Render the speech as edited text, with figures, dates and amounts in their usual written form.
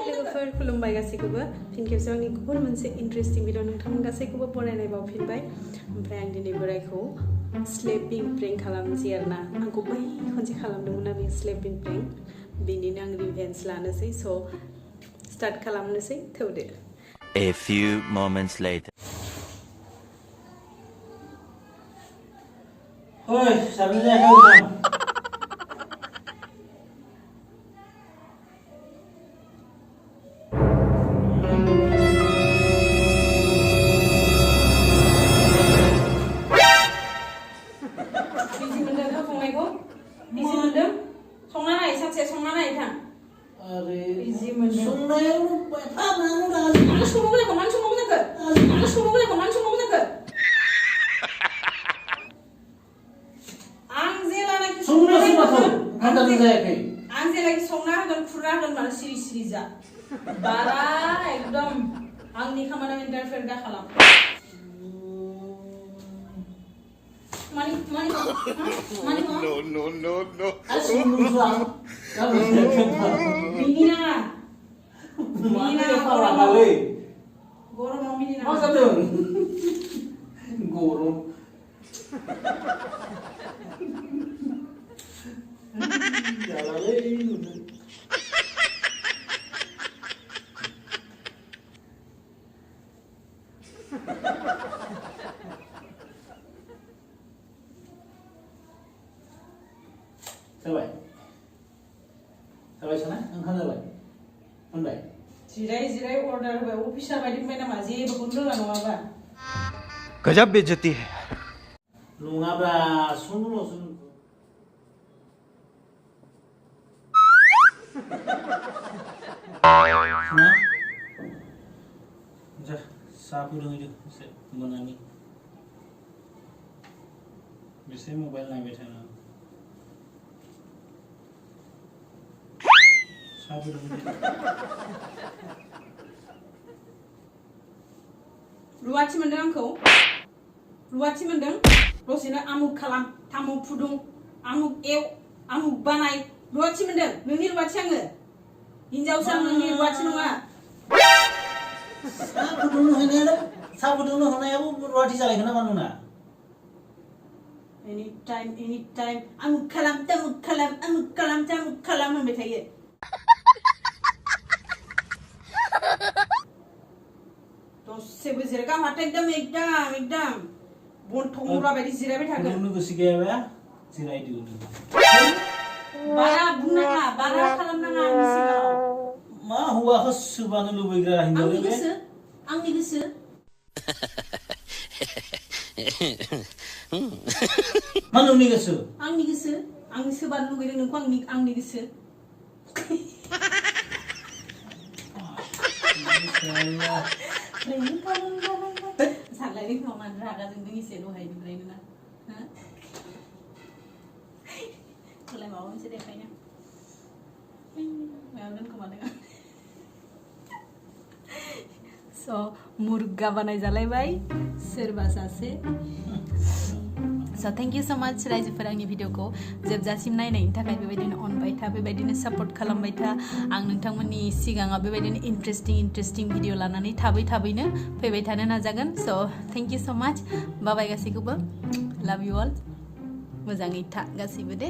लोगोफोर खुलुमबाय गासैखौबो फिन खेबसे आंनि गुबुन मोनसे इन्टारेस्टिं भिडिअ नोंथांमोन गासैखौबो बरायनाय बावफिनबाय ओमफ्राय आं दिनै बोरायखौ स्लेपिं प्रेंक खालामनोसै आरोना आंखौ बै खनसे खालामदोंमोन ना बे स्लेपिं प्रेंक बेनिनो आं रिभेन्ज लानोसै स' स्टार्ट खालामनोसै थौदो A few moments later Oi, sabinya kau बारा एकदम आंनि खामानियाव इन्टारफेयर दा खालाम No Minina Goro Sampai sana, angkat lagi. Andai. Jirai order होबाय अफिसार बायदि बाय नामा जेबोखौनो रोङा नङाबा गजब बेइज्जती है नङाब्रा सुन जा साहा फुदुंहैदो एसे मोनानि बेसे मबाइल नायबाय थाना रुवाथि मोनदों आंखौ रुवाथि मोनदों दसेनो आमुक खालाम थामुक फुदुं आमुक एव आमुक बानाय रुवाथि मोनदों नोंनि रुवाथि आङो हिनजावसा नोंनि रुवाथि नङा साहा फुदुंनो होनायाबो रुवाथि जालायगोन ना मानोना एनि टाइम आमुक खालाम थामुक खालाम होनबाय थायो दसेबो जिरायगा माथो एकदम बनथं मुरा बायदि जिरायबाय थागोन फुदुंनो गोसो गैयाबा जिरायदो बारा बुंनाङा बारा खालामनाङा आंनि सिगाङाव मा हौवाखौ सोबानो लुबैग्रा हिनजाव बे आंनि गोसो मा नोंनि गोसो आं सोबानो लुगैदों नोंखौ आंनि गोसो सानलायनि खामानि रागा जोंदों एसे दहायनिफ्रायनो ना होलाय माबा मोनसे देखायनो मायाव दोनखोमादों स' मुर्गा बानायजालायबाय सोरबा सासे स' थेंक इउ स' माच रायजोफोर आंनि भिडिअखौ जोबजासिम नायनायनि थाखाय बेबायदिनो अनबाय था बेबायदिनो सापर्ट खालामबाय था आं नोंथांमोननि सिगाङाव बेबायदिनो इन्टारेस्टिं भिडिअ लानानै थाबैनो फैबाय थानो नाजागोन स' थेंक इउ स' माच बाबाय गासैखौबो लाभ इउ अल मोजाङै था गासैबो दे